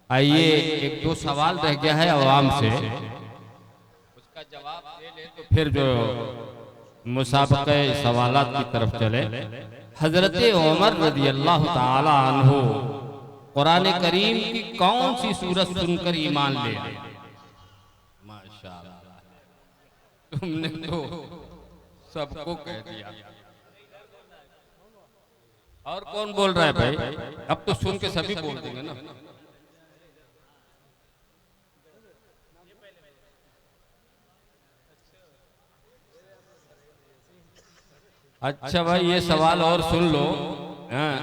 आइए, एक दो सवाल रह गया है अवाम से, उसका जवाब दे ले तो फिर जो मुसाबक़े सवालात की तरफ चले। हजरत उमर रज़ी अल्लाह ताला अन्हु कुरान करीम की कौन सी सूरत सुनकर ईमान ले आए? माशाअल्लाह, तुमने तो सबको कह दिया। और कौन बोल रहा है भाई? अब तो सुन के सभी बोल देंगे ना। अच्छा भाई, ये सवाल और सुन लो। हाँ,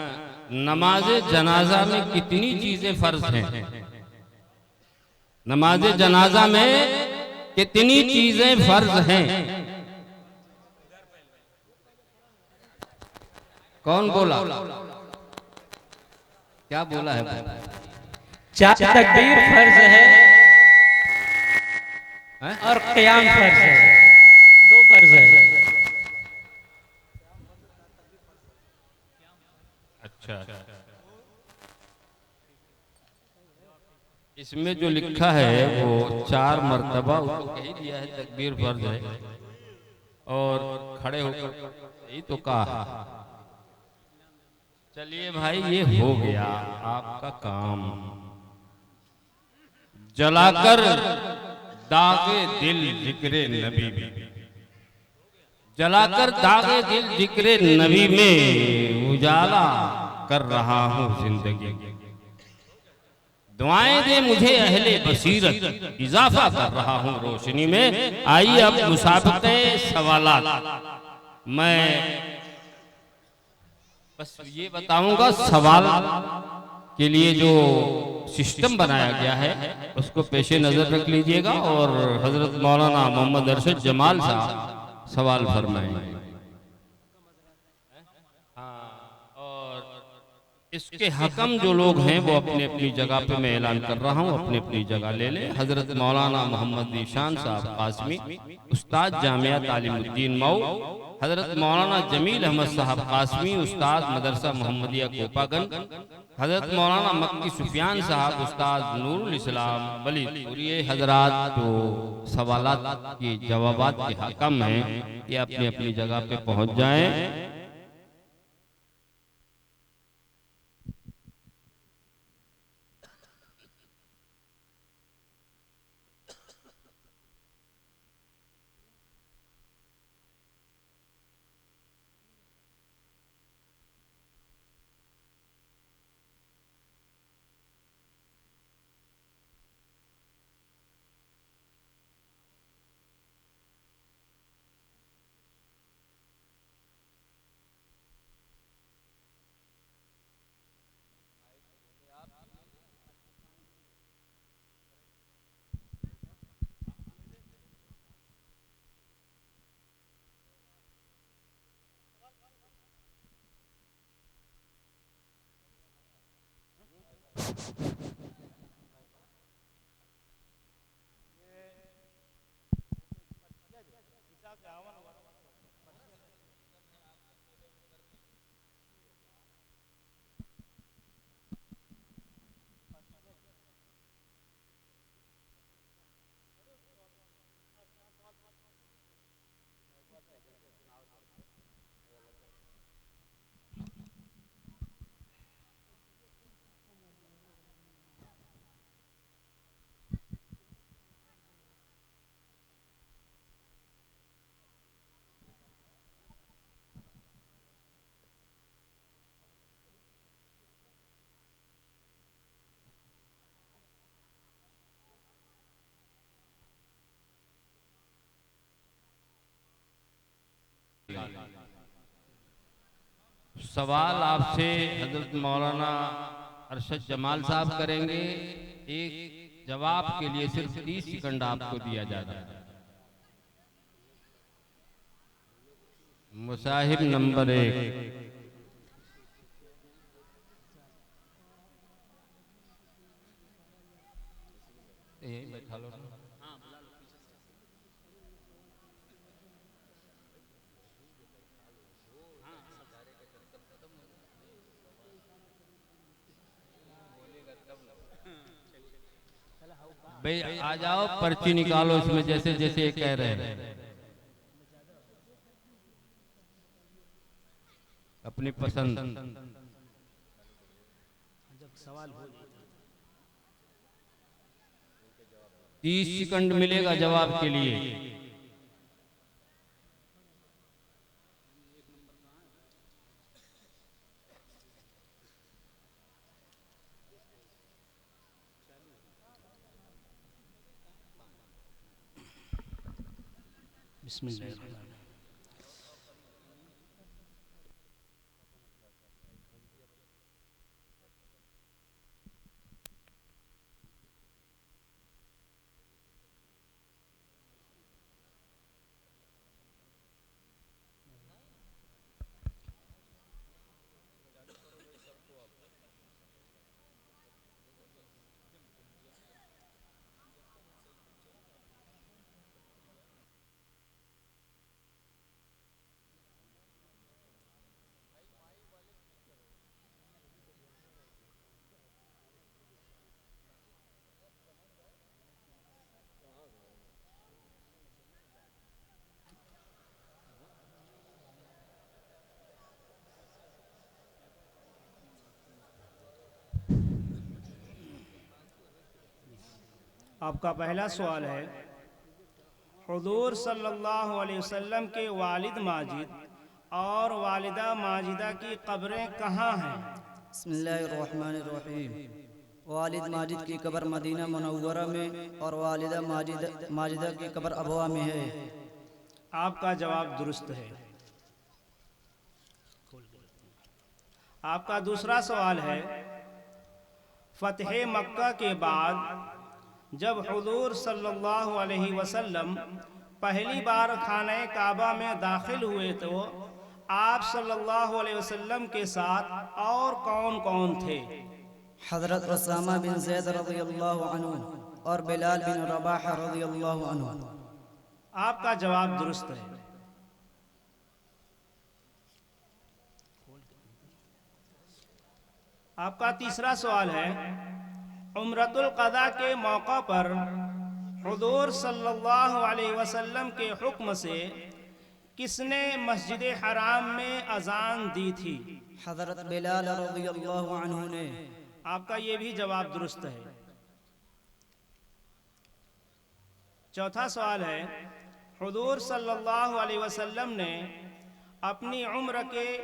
नमाज जनाजा में कितनी चीजें फर्ज हैं? नमाज जनाजा में कितनी चीजें फर्ज हैं? कौन बोला? क्या बोला है भाई? चार तकबीर फर्ज है हैं? और क़याम फर्ज है, दो फर्ज है। अच्छा, इसमें जो लिखा है वो 4 मरतबा उसको कह ही दिया है तकबीर फर्ज है, और खड़े होकर यही तो कहा। चलिए भाई, ये हो गया आपका काम। जलाकर दागे दिल जिक्रे नबी में, जलाकर दागे दिल जिक्रे नबी में उजाला कर रहा हूँ जिंदगी। दुआएं दे मुझे अहले बसीरत, इजाफा कर रहा हूँ रोशनी में। आइए अब मुसाबक़े सवालात। मैं बस ये बताऊंगा, सवाल के लिए जो सिस्टम बनाया गया है उसको पेशे नजर रख लीजिएगा, और हजरत मौलाना मोहम्मद अरशद जमाल साहब सवाल फरमाएंगे। हाँ, और इसके हकम जो लोग हैं वो अपनी अपनी जगह पे, मैं ऐलान कर रहा हूँ, अपनी अपनी जगह ले लें। हजरत मौलाना मोहम्मद ईशान साहब कासमी, उस्ताद जामिया तालीमुद्दीन मऊ। हजरत मौलाना जमील अहमद साहब कासमी, उस्ताद मदरसा मोहम्मदिया कोपागंज। हजरत मौलाना मक्की सुफियान साहब, उस्ताद नूरुल इस्लाम वलीदपुर। ये हजरात जो सवालात के जवाबात के हकम हैं, ये अपनी अपनी जगह पे पहुंच जाएं। सवाल आपसे हजरत मौलाना अरशद जमाल साहब करेंगे। एक जवाब के लिए सिर्फ 30 सेकंड आपको दिया जाता है। मुसाहिब नंबर 1। बैठा लो। भाई आ जाओ, पर्ची निकालो इसमें जैसे जैसे ये कह रहे हैं, अपनी पसंद। 30 सेकंड मिलेगा जवाब के लिए। बिस्मिल्लाह। आपका पहला सवाल है, हुजूर सल्लल्लाहु अलैहि वसल्लम के वालिद माजिद और वालिदा माजिदा की कब्रें कहाँ हैं? बिस्मिल्लाहिर्रहमानिर्रहीम। वालिद माजिद की कब्र मदीना मुनव्वरा में और वालिदा माजिदा की कब्र अबवा में है। आपका जवाब दुरुस्त है। आपका दूसरा सवाल है, फतह मक्का के बाद जब हुजूर सल्लल्लाहु अलैहि वसल्लम पहली बार खाने काबा में दाखिल हुए तो आप सल्लल्लाहु अलैहि वसल्लम के साथ और कौन कौन थे? हज़रत उसामा बिन ज़ैद रज़ियल्लाहु अन्हु और बिलाल बिन रबाह रज़ियल्लाहु अन्हु। आपका जवाब दुरुस्त है। आपका तीसरा सवाल है, उम्रतुल क़ज़ा के मौका पर हुज़ूर सल्लल्लाहु अलैहि वसल्लम के हुक्म से किसने मस्जिद हराम में अजान दी थी? हज़रत बिलाल रज़ियल्लाहु अन्हु ने। आपका ये भी जवाब दुरुस्त है। चौथा सवाल है, हुज़ूर सल्लल्लाहु अलैहि वसल्लम ने अपनी उम्र के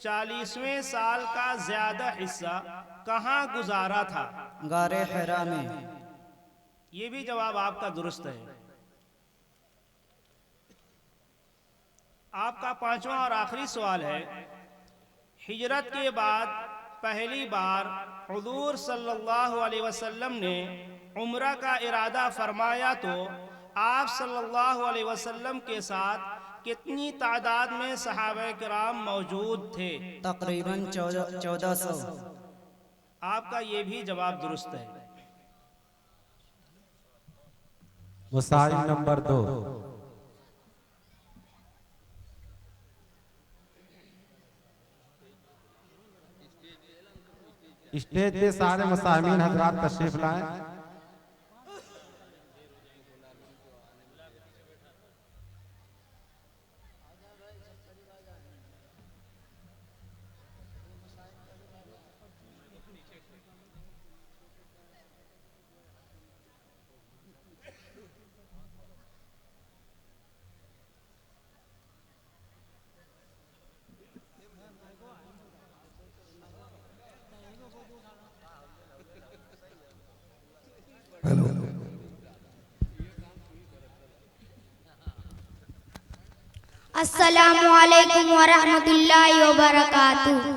40वें साल का ज्यादा हिस्सा कहाँ गुजारा था? गारे हिरा में। ये भी जवाब आपका दुरुस्त है। आपका पांचवा और आखिरी सवाल है, हिजरत के बाद पहली बार हुजूर सल्लल्लाहु अलैहि वसल्लम ने उम्रा का इरादा फरमाया तो आप सल्लल्लाहु अलैहि वसल्लम के साथ कितनी तादाद में सहाबा किराम मौजूद थे? तकरीबन 1400। आपका ये भी जवाब दुरुस्त है। मुसाइल नंबर 2। स्टेज पे सारे मुसाहिमीन हजरात तशरीफ लाएं। अस्सलामु अलैकुम वरहमतुल्लाहि वबरकातुहू।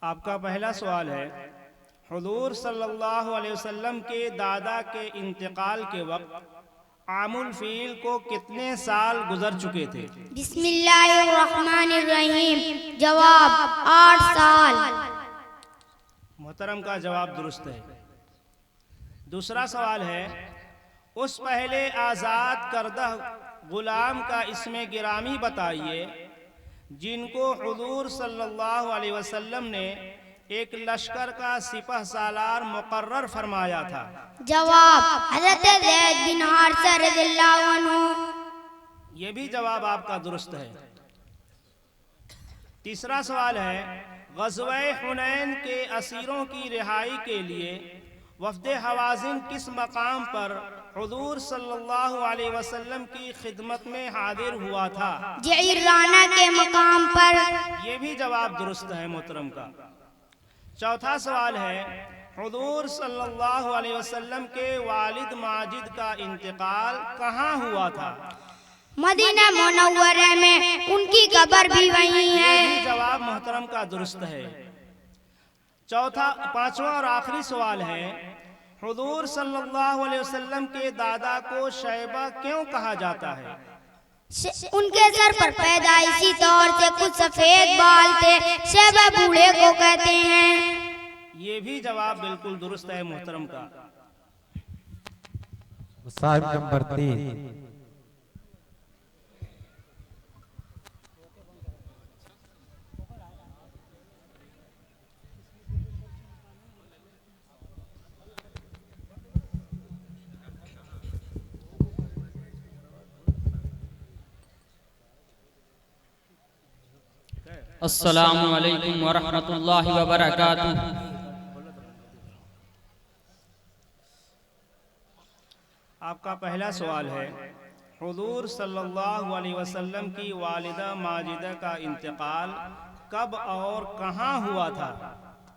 आपका पहला सवाल है, हुजूर सल्लल्लाहु अलैहि वसल्लम के दादा के इंतकाल के वक्त आमुल फील को कितने साल गुजर चुके थे? बिस्मिल्लाहिर्रहमानिर्रहीम। जवाब 8 साल। मोहतरम का जवाब दुरुस्त है। दूसरा सवाल है, उस पहले आज़ाद करदा गुलाम का इसमें गिरामी बताइए जिनको हुजूर सल्लल्लाहु अलैहि वसल्लम ने एक लश्कर का सिपह सालार मुकर्रर फरमाया था। जवाब हज़रत ज़ैद बिन हारिसा रज़ियल्लाहु अन्हु। ये भी जवाब आपका दुरुस्त है। तीसरा सवाल है, ग़ज़वे हुनैन के असीरों की रिहाई के लिए वफ़द हवाज़िन किस मकाम पर हुज़ूर सल्लल्लाहु अलैहि वसल्लम की खिदमत में हाजिर हुआ था? जिराना के मकाम पर। यह भी जवाब दुरुस्त है मोहतरम का। चौथा सवाल है, हुज़ूर सल्लल्लाहु अलैहि वसल्लम के वालिद माजिद का इंतकाल कहाँ हुआ था? मदीना मुनव्वरा में, उनकी कब्र भी वहीं है। यह भी जवाब मोहतरम का दुरुस्त है। पांचवा और आखिरी सवाल है, हुज़ूर सल्लल्लाहु अलैहि वसल्लम के दादा को शैबा क्यों कहा जाता है? उनके सर पर पैदाइशी तौर से कुछ सफेद बाल थे, शैबा बूढ़े को कहते हैं। ये भी जवाब बिल्कुल दुरुस्त है मोहतरम का। साहिब नंबर 3। अस्सलामु अलैकुम वरहमतुल्लाहि वबरकातुहू। आपका पहला सवाल है, हुज़ूर सल्लल्लाहु अलैहि वसल्लम की वालिदा माजिदा का इंतकाल कब और कहाँ हुआ था?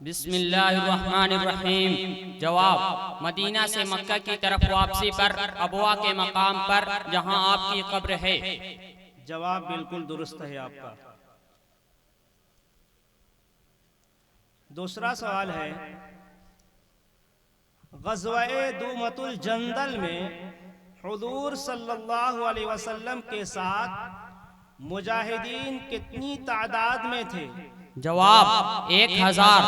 बिस्मिल्लाहिर्रहमानिर्रहीम। जवाब मदीना से मक्का की तरफ वापसी पर अबवा के मकाम पर जहाँ आपकी कब्र है। जवाब बिल्कुल दुरुस्त है आपका। दूसरा सवाल है, ग़ज़वे दूमतुल जंदल में हुज़ूर सल्लल्लाहु अलैहि वसल्लम के साथ मुजाहिदीन कितनी तादाद में थे? जवाब 1000।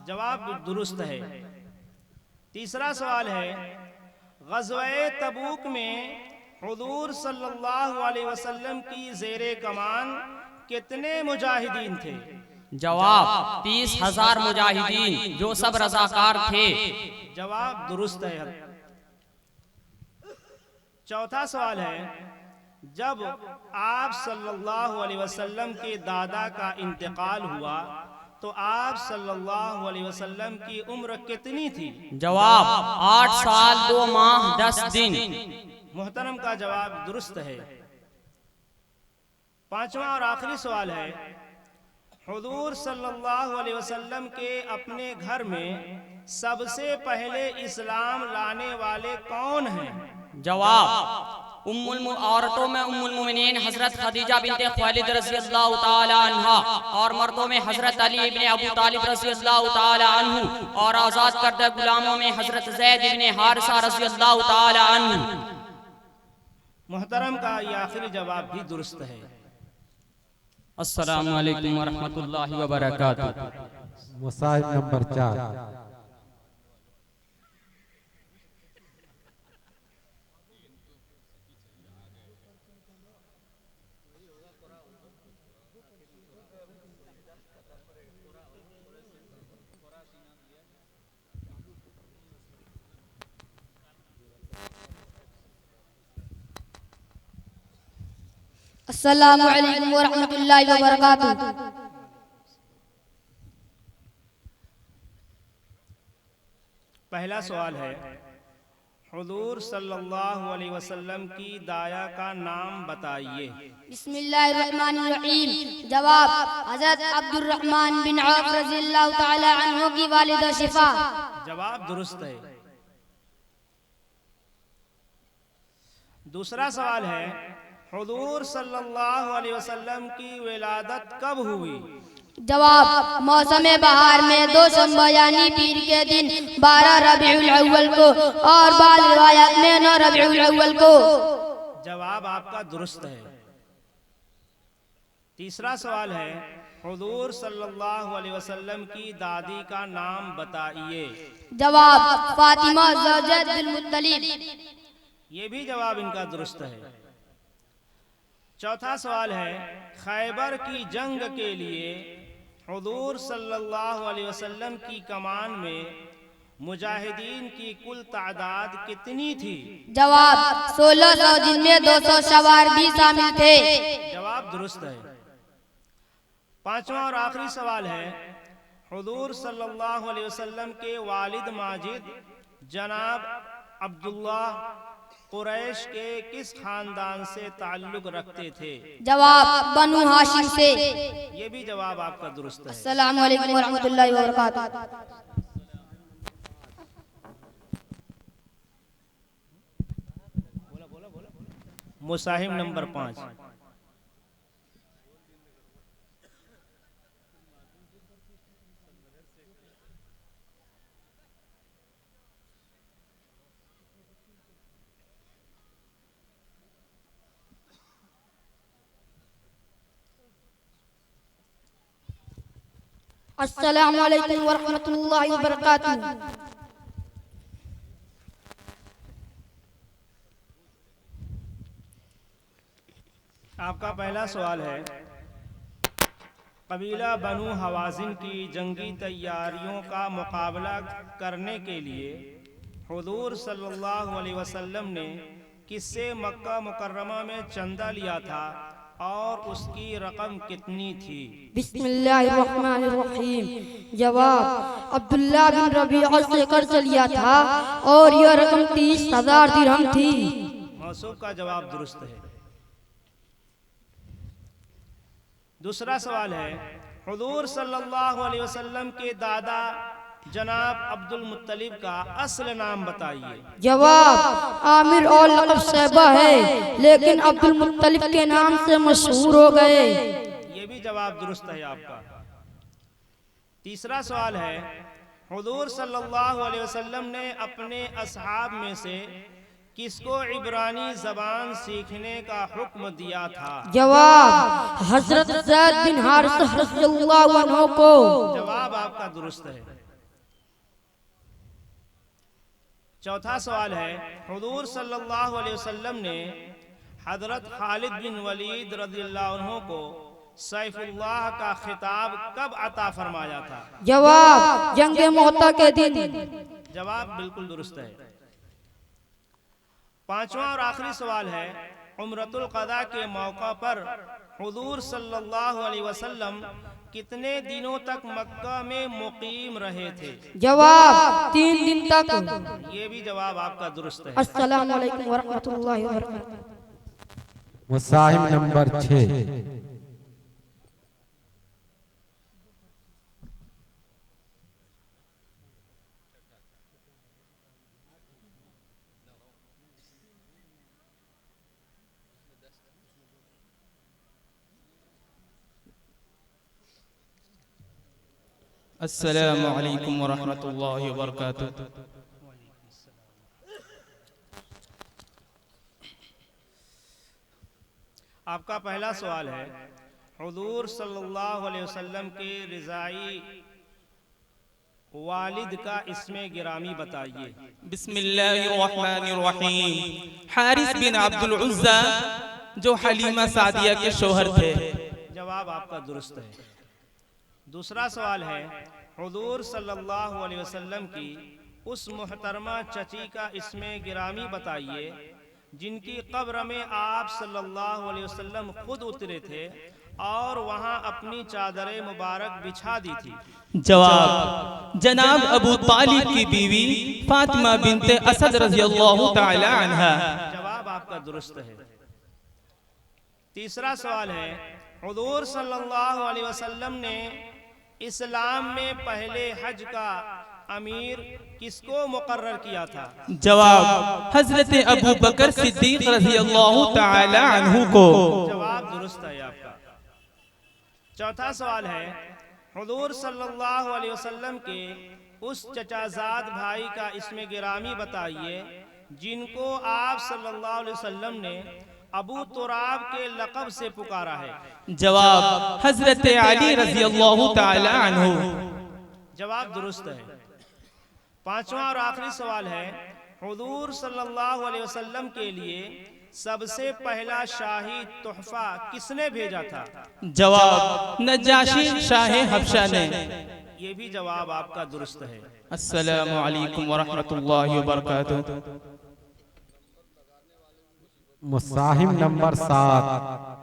जवाब दुरुस्त है। तीसरा सवाल है, ग़ज़वे तबूक में हुज़ूर सल्लल्लाहु अलैहि वसल्लम की ज़ेरे कमान कितने मुजाहिदीन थे? जवाब 30,000 मुजाहिदीन, जो सब रज़ाकार थे। जवाब दुरुस्त है। चौथा सवाल है, जब आप सल्लल्लाहु अलैहि वसल्लम के दादा का इंतकाल हुआ तो आप सल्लल्लाहु अलैहि वसल्लम की उम्र कितनी थी? जवाब 8 साल 2 माह 10 दिन। मोहतरम का जवाब दुरुस्त है। पांचवा और आखिरी सवाल है, हुज़ूर सल्लल्लाहु अलैहि वसल्लम के अपने घर में सबसे पहले इस्लाम लाने वाले कौन हैं? जवाब औरतों में उम्मुल मोमिनीन हजरत खदीजा बिनते खुवैलिद रज़ियल्लाहु ताला अन्हा, और मर्दों में हजरत अली इब्ने अबू तालिब रज़ियल्लाहु ताला अन्हु, और आजाद करदा गुलामों में हजरत ज़ैद इब्ने हारिसा रज़ियल्लाहु ताला अन्हु। मोहतरम का ये आखिरी जवाब भी दुरुस्त है। अस्सलामु अलैकुम वरहमतुल्लाहि वबरकातुहू। मुसाहिब नंबर 4। अस्सलामु अलैकुम वरहमतुल्लाहि वबरकातुहू। पहला सवाल है, हुज़ूर सल्लल्लाहु अलैहि वसल्लम की दाया का नाम बताइए। बिस्मिल्लाहिर्रहमानिर्रहीम। जवाब हज़रत अब्दुर्रहमान बिन औफ रज़ियल्लाहु ताला अन्हु की वालिदा शिफा। जवाब दुरुस्त है। दूसरा सवाल है, हुज़ूर सल्लल्लाहु अलैहि वसल्लम की विलादत कब हुई? जवाब मौसम बहार में 2 शंबा यानी पीर के दिन 12 रबीउल अव्वल को, और बाद रिवायत में 9 रबीउल अव्वल को। जवाब आपका दुरुस्त है। तीसरा सवाल है, हुज़ूर सल्लल्लाहु अलैहि वसल्लम की दादी का नाम बताइए। जवाब फातिमा ज़ौजा अब्दुल मुत्तलिब। ये भी जवाब इनका दुरुस्त है। चौथा सवाल है, खैबर की जंग के लिए हुजूर सल्लल्लाहु अलैहि वसल्लम की कमान में मुजाहिदीन की कुल तादाद कितनी थी? जवाब 1600, जिनमें 200 सवार भी शामिल थे। जवाब दुरुस्त है। पांचवा और आखिरी सवाल है, हुजूर सल्लल्लाहु अलैहि वसल्लम के वालिद माजिद जनाब अब्दुल्लाह कुरैश के किस खानदान से ताल्लुक रखते थे? जवाब बनु हाशिम से। ये भी जवाब आपका दुरुस्त है। अस्सलामु अलैकुम वरहमतुल्लाहि वबरकातुहू। मुसाहिम नंबर 5। अस्सलामु अलैकुम वरहमतुल्लाहि वबरकातुहू। आपका पहला सवाल है, कबीला बनु हवाजिन की जंगी तैयारियों का मुकाबला करने के लिए हुजूर सल्लल्लाहु अलैहि वसल्लम ने किससे मक्का मुकर्रमा में चंदा लिया था और उसकी रकम कितनी थी? बिस्मिल्लाहिर्रहमानिर्रहीम। जवाब अब्दुल्ला बिन रबीआ से कर्ज लिया था और यह रकम 30,000 दिरहम थी। मौसूफ का जवाब दुरुस्त है। दूसरा सवाल है, हुजूर सल्लल्लाहु अलैहि वसल्लम के दादा जनाब अब्दुल मुत्तलिब का असल नाम बताइए। जवाब आमिर और लक़ब सैबा है, लेकिन अब्दुल मुत्तलिब के नाम से मशहूर हो गए। ये भी जवाब दुरुस्त है आपका। तीसरा सवाल है, हुजूर सल्लल्लाहु अलैहि वसल्लम ने अपने असहाब में से किसको इब्रानी जबान सीखने का हुक्म दिया था? जवाब हजरत ज़ैद बिन हारिसा रज़ियल्लाहु अन्हु को। जवाब आपका दुरुस्त है। चौथा सवाल है, हुजूर सल्लल्लाहु अलैहि वसल्लम ने हजरत खालिद बिन वलीद रज़ियल्लाहु अन्हु को सैफुल्लाह का खिताब कब अता फरमाया था? जवाब जंग मोहता के दिन। जवाब बिल्कुल दुरुस्त है। पांचवा और आखिरी सवाल है, उम्रतुल क़दा के मौका पर हुजूर सल्लल्लाहु अलैहि वसल्लम कितने दिनों तक मक्का में मुकीम रहे थे? जवाब 3 दिन तक। ये भी जवाब आपका दुरुस्त है। अस्सलामु अलैकुम वरहमतुल्लाहि वबरकातुहू। मुसाहिम नंबर 6। अस्सलामु अलैकुम वरहमतुल्लाहि वबरकातुहू। आपका पहला सवाल है, हुजूर सल्लल्लाहु अलैहि वसल्लम के रिज़ाई वालिद का इसमें गिरामी बताइए। बिस्मिल्लाहिर्रहमानिर्रहीम। हारिस बिन अब्दुल उज़्ज़ा जो हलीमा सादिया के शोहर थे। जवाब आपका दुरुस्त है। दूसरा सवाल है, हुजूर सल्लल्लाहु अलैहि वसल्लम की उस मुहतरमा चची का इसमें गिरामी बताइए जिनकी कब्र में आप सल्लल्लाहु अलैहि वसल्लम खुद उतरे थे और वहां अपनी चादर मुबारक बिछा दी थी। जवाब जनाब अबू तालिब की बीवी फातिमा बिनते असद रज़ियल्लाहु ताला अन्हा। जवाब आपका दुरुस्त है। तीसरा सवाल है, हुजूर सल्लल्लाहु अलैहि वसल्लम ने इस्लाम में पहले हज का अमीर किसको मुकर्रर किया था? जवाब हजरत अबू बकर सिद्दीक रज़ियल्लाहु ताला अन्हु को। जवाब दुरुस्त है आपका। चौथा सवाल है, हुजूर सल्लल्लाहु अलैहि वसल्लम के उस चचाजाद भाई का इसमें गिरामी बताइए जिनको आप सल्लल्लाहु अलैहि वसल्लम ने अबू तुराब के लक़ब से पुकारा है। जवाब हजरत अली रज़ियल्लाहु ताला अन्हु। जवाब दुरुस्त है। पांचवा और आखिरी सवाल है, हुजूर सल्लल्लाहु अलैहि वसल्लम के लिए सबसे पहला शाही तोहफा किसने भेजा था? जवाब नजाशी शाह हबशा ने। ये भी जवाब आपका दुरुस्त है। अस्सलामु अलैकुम वरहमतुल्लाहि वबरकातुहू। मुसाहिम नंबर 7।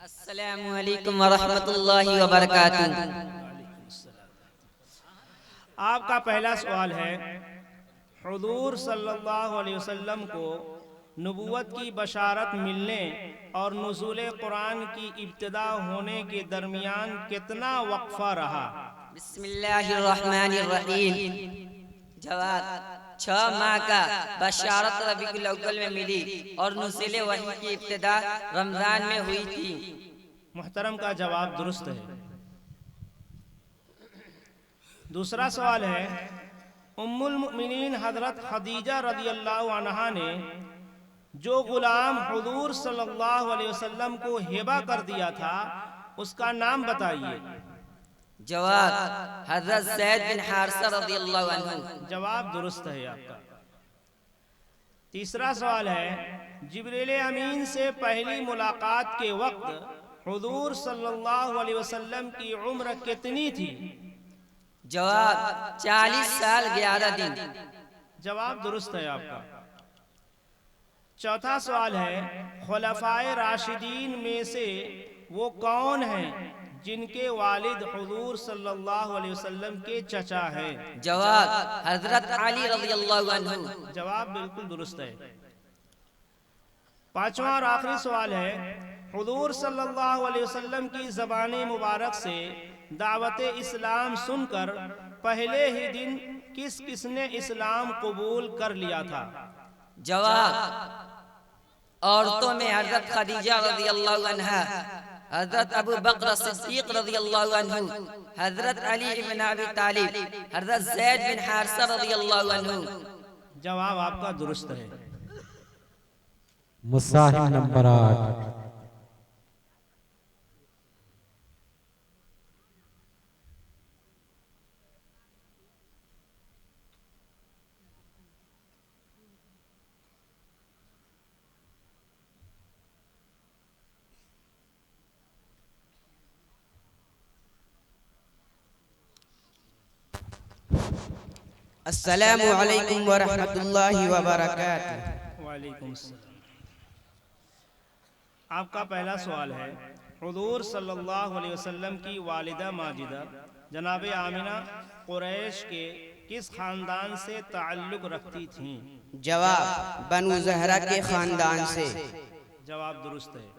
अस्सलामु अलैकुम वरहमतुल्लाहि वबरकातुहू। आपका पहला सवाल है, हुजूर सल्लल्लाहु अलैहि वसल्लम को नबूवत की बशारत मिलने और नुज़ूल कुरान की इब्तिदा होने के दरमियान कितना वक्फा रहा? बिस्मिल्लाहिर्रहमानिर्रहीम। जवाब 6 माह का बशारत रबीउल अव्वल में मिली और नुज़ूल वही की इब्तिदा रमजान में हुई थी। मुहतरम का जवाब दुरुस्त है। दूसरा सवाल है, उम्मुल मुमिनीन हजरत खदीजा रज़ियल्लाहु अन्हा ने जो गुलाम हुजूर सल्लल्लाहु अलैहि वसल्लम को हिबा कर दिया था उसका नाम बताइए। जवाब हजरत ज़ैद बिन हारिसा रज़ियल्लाहु अन्हु। जवाब दुरुस्त है आपका। तीसरा सवाल है, जिब्रील अमीन से पहली मुलाकात के वक्त हुजूर सल्लल्लाहु अलैहि वसल्लम की उम्र कितनी थी? जवाब 40 साल 11 दिन। जवाब दुरुस्त है आपका। चौथा सवाल है, खुलफाए राशिदीन में से वो कौन हैं जिनके वालिद हुजूर सल्लल्लाहु अलैहि वसल्लम के चचा हैं? जवाब हजरत अली रज़ियल्लाहु अन्हु। जवाब बिल्कुल दुरुस्त है। पांचवा और आखिरी सवाल है, हुजूर सल्लल्लाहु अलैहि वसल्लम की ज़बान मुबारक से दावत इस्लाम सुनकर पहले ही दिन किस किसने इस्लाम कबूल कर लिया था? जवाब औरतों में हजरत खदीजा रज़ियल्लाहु अन्हा, हजरत अबू बकर सिद्दीक रज़ियल्लाहु अन्हु, हजरत अली इब्न अबी तालिब, हजरत ज़ैद बिन हारिसा रज़ियल्लाहु अन्हु। जवाब आपका दुरुस्त है। मुसाहिम नंबर 8। अस्सलामु अलैकुम वरहमतुल्लाहि वबरकातुहू। वालेकुम सलाम। आपका पहला सवाल है, हुजूर सल्लल्लाहु अलैहि वसल्लम की वालिदा माजिदा जनाब आमिना कुरैश के किस खानदान से ताल्लुक रखती थीं? जवाब बनु ज़हरा के खानदान से। जवाब दुरुस्त है।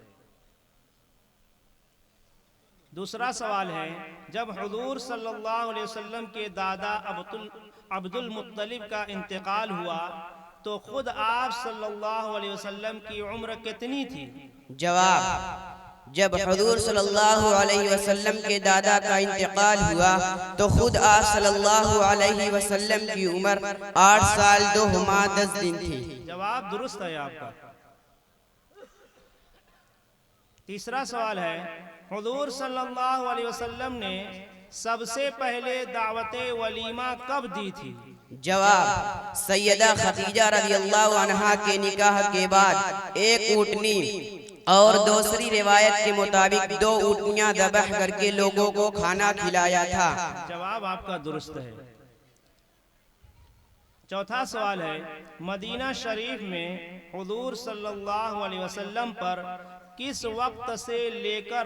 दूसरा सवाल है, जब हुजूर सल्लल्लाहु अलैहि वसल्लम के दादा अब्दुल मुत्तलिब का इंतकाल हुआ तो खुद आप सल्लल्लाहु अलैहि वसल्लम की उम्र कितनी थी? जवाब जब हुजूर सल्लल्लाहु अलैहि वसल्लम के दादा का इंतकाल हुआ तो खुद आप सल्लल्लाहु अलैहि वसल्लम की उम्र 8 साल 2 माह 10 दिन थी। जवाब दुरुस्त है आपका। तीसरा सवाल है, हुजूर सल्लल्लाहु अलैहि वसल्लम ने सबसे पहले दावत वलीमा कब दी थी? जवाब सैयदा खदीजा रज़ियल्लाहु अन्हा के निकाह के बाद एक ऊँटनी और दूसरी रिवायत के मुताबिक 2 ऊँटनियां ज़बह करके लोगों को खाना खिलाया था। जवाब आपका दुरुस्त है। चौथा सवाल है, मदीना शरीफ में हुजूर सल्लल्लाहु अलैहि वसल्लम पर किस वक्त से लेकर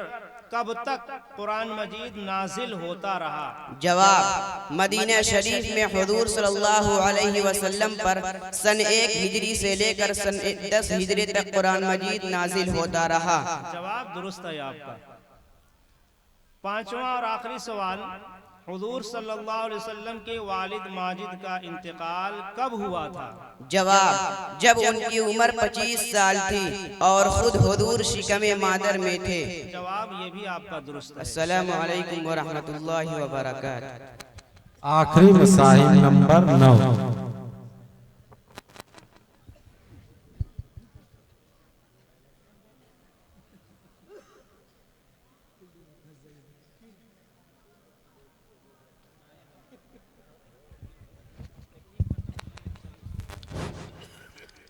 कब तक कुरान मजीद नाजिल होता रहा? जवाब मदीना शरीफ में हुजूर सल्लल्लाहु अलैहि वसल्लम पर सन 1 हिजरी से लेकर सन 10 हिजरी तक कुरान मजीद नाजिल होता रहा। जवाब दुरुस्त है आपका। पांचवा और आखिरी सवाल, हुजूर सल्लल्लाहु अलैहि वसल्लम के वालिद माजिद का इंतकाल कब हुआ था? जवाब जब उनकी उम्र 25 साल थी और खुद हुजूर शिकमे मादर में थे। जवाब ये भी आपका दुरुस्त है। अस्सलामु अलैकुम वरहमतुल्लाहि वबरकातुहू। आखिरी मुसाहिम नंबर 9।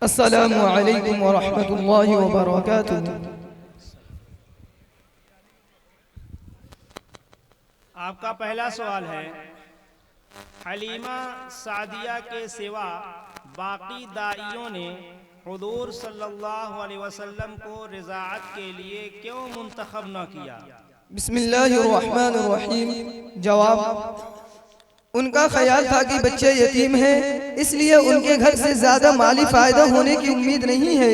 अस्सलामु अलैकुम व रहमतुल्लाहि व बरकातुहू। आपका पहला सवाल है, हलीमा सादिया के सिवा बाकी दाइयों ने हुजूर सल्लल्लाहु अलैहि वसल्लम को रिज़ाअत के लिए क्यों मुंतखब न किया? बिस्मिल्लाहिर्रहमानिर्रहीम। जवाब, उनका ख्याल था कि बच्चे यतीम हैं, इसलिए उनके घर से ज्यादा माली फायदा होने की उम्मीद नहीं है,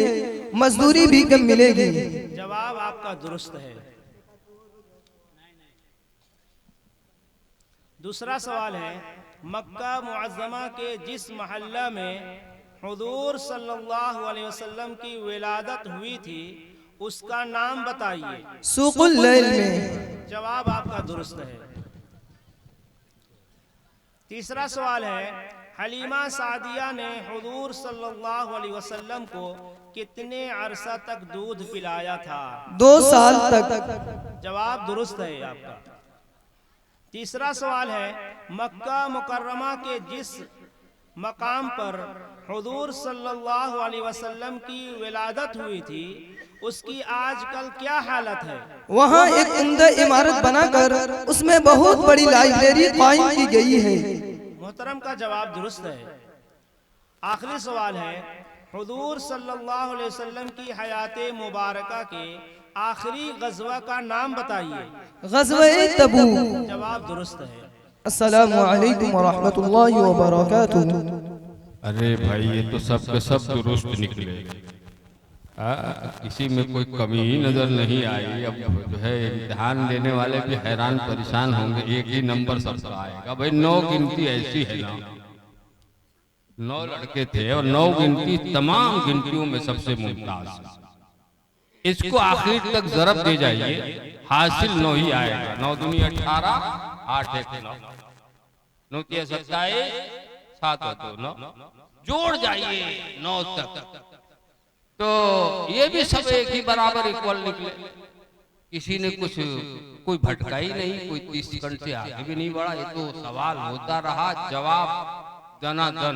मजदूरी भी कम मिलेगी। जवाब आपका दुरुस्त है। दूसरा सवाल है, मक्का मुअज़्ज़मा के जिस महल्ला में हुजूर सल्लल्लाहु अलैहि वसल्लम की विलादत हुई थी उसका नाम बताइए। सूकुल लैल में। जवाब आपका दुरुस्त है। तीसरा सवाल है, हलीमा सादिया ने हुजूर सल्लल्लाहु अलैहि वसल्लम को कितने अरसा तक दूध पिलाया था? 2 साल तक। जवाब दुरुस्त है आपका। तीसरा सवाल है, मक्का मुकर्रमा के जिस मकाम पर हुजूर सल्लल्लाहु अलैहि वसल्लम की विलादत हुई थी उसकी आजकल क्या हालत है? वहाँ एक उम्दा इमारत बनाकर उसमें बहुत बड़ी लाइब्रेरी कायम की गई है। मोहतरम का जवाब दुरुस्त है। आखिरी सवाल है, हुजूर सल्लल्लाहु अलैहि वसल्लम की हयाते मुबारका के आखिरी गज़वा का नाम बताइए। गज़वा तबूक। जवाब दुरुस्त है। अस्सलामु अलैकुम व रहमतुल्लाहि व बरकातुहू। अरे भाई, ये तो सब के सब दुरुस्त निकले, किसी में कोई कमी ही नजर नहीं आई। अब जो है इम्तिहान देने वाले भी हैरान परेशान होंगे, एक ही नंबर सबका आएगा। भाई 9 गिनती ऐसी है ना, 9 लड़के थे और 9 गिनती तमाम गिनतियों में सबसे मुमताज है। इसको आखिर तक जरब दे जाइए, हासिल 9 ही आएगा। 9 दूनी 18, 8 1 9, 9 3 27, 7 2 9, जोड़ जाइए 9 तक, तो ये भी सब एक ही बराबर इक्वल निकले। किसी ने कुछ कोई भटका ही नहीं, कोई 30 सेकंड से आगे भी नहीं बढ़ा। ये तो सवाल होता रहा, जवाब दनादन।